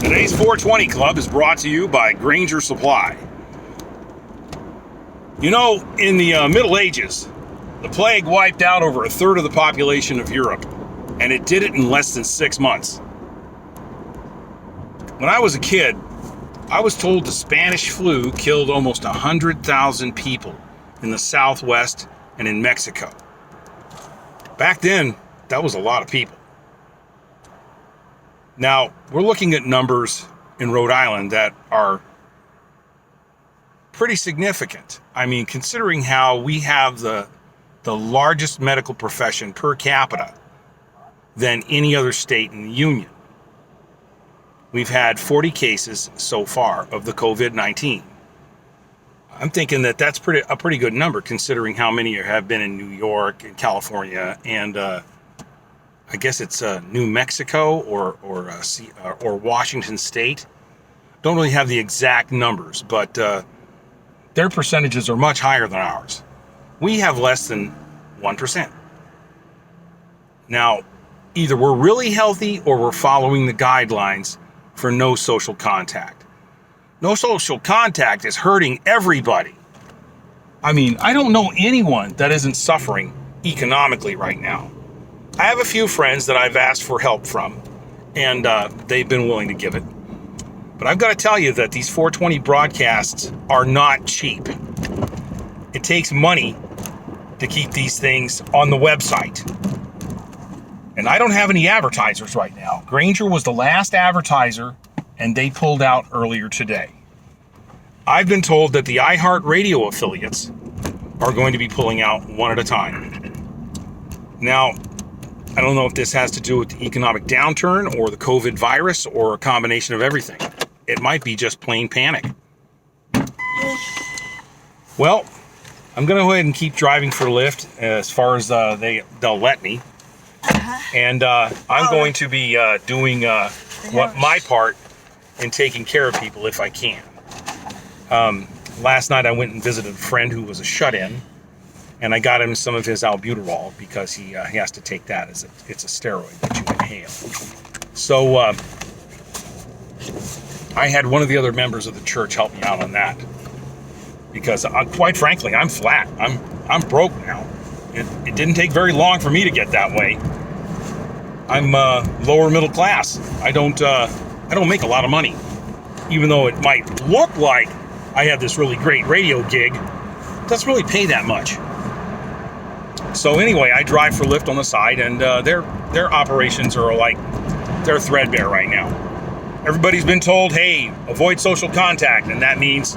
Today's 420 Club is brought to you by Grainger Supply. You know, in the Middle Ages, the plague wiped out over a third of the population of Europe, and it did it in less than 6 months. When I was a kid, I was told the Spanish flu killed almost 100,000 people in the Southwest and in Mexico. Back then, that was a lot of people. Now, we're looking at numbers in Rhode Island that are pretty significant. I mean, considering how we have the largest medical profession per capita than any other state in the union. We've had 40 cases so far of the COVID-19. I'm thinking that that's a pretty good number considering how many have been in New York and California and I guess it's New Mexico or Washington State. Don't really have the exact numbers, but their percentages are much higher than ours. We have less than 1%. Now, either we're really healthy or we're following the guidelines for no social contact. No social contact is hurting everybody. I mean, I don't know anyone that isn't suffering economically right now. I have a few friends that I've asked for help from, and they've been willing to give it. But I've got to tell you that these 420 broadcasts are not cheap. It takes money to keep these things on the website. And I don't have any advertisers right now. Grainger was the last advertiser, and they pulled out earlier today. I've been told that the iHeartRadio affiliates are going to be pulling out one at a time. Now, I don't know if this has to do with the economic downturn or the COVID virus or a combination of everything. It might be just plain panic. Well, I'm going to go ahead and keep driving for Lyft as far as they'll let me. And I'm going to be doing my part in taking care of people if I can. Last night I went and visited a friend who was a shut-in. And I got him some of his albuterol because he has to take that as it's a steroid that you inhale. So I had one of the other members of the church help me out on that because quite frankly, I'm flat. I'm broke now. It didn't take very long for me to get that way. I'm lower middle class. I don't make a lot of money, even though it might look like I have this really great radio gig. It doesn't really pay that much. So anyway, I drive for Lyft on the side, and their operations are they're threadbare right now. Everybody's been told, hey, avoid social contact, and that means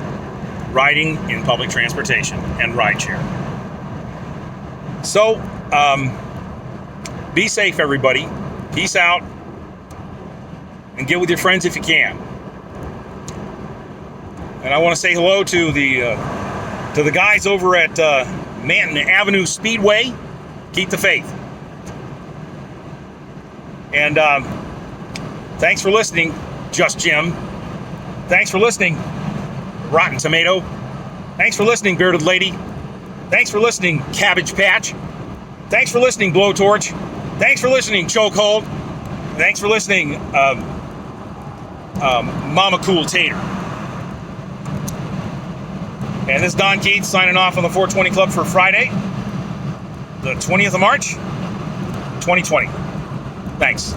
riding in public transportation and rideshare. So, be safe, everybody. Peace out, and get with your friends if you can. And I want to say hello to the guys over at Manton Avenue Speedway. Keep the faith. And thanks for listening, Just Jim. Thanks for listening, Rotten Tomato. Thanks for listening, Bearded Lady. Thanks for listening, Cabbage Patch. Thanks for listening, Blowtorch. Thanks for listening, Chokehold. Thanks for listening, Mama Cool Tater. And this is Don Keats signing off on the 420 Club for Friday, the 20th of March, 2020. Thanks.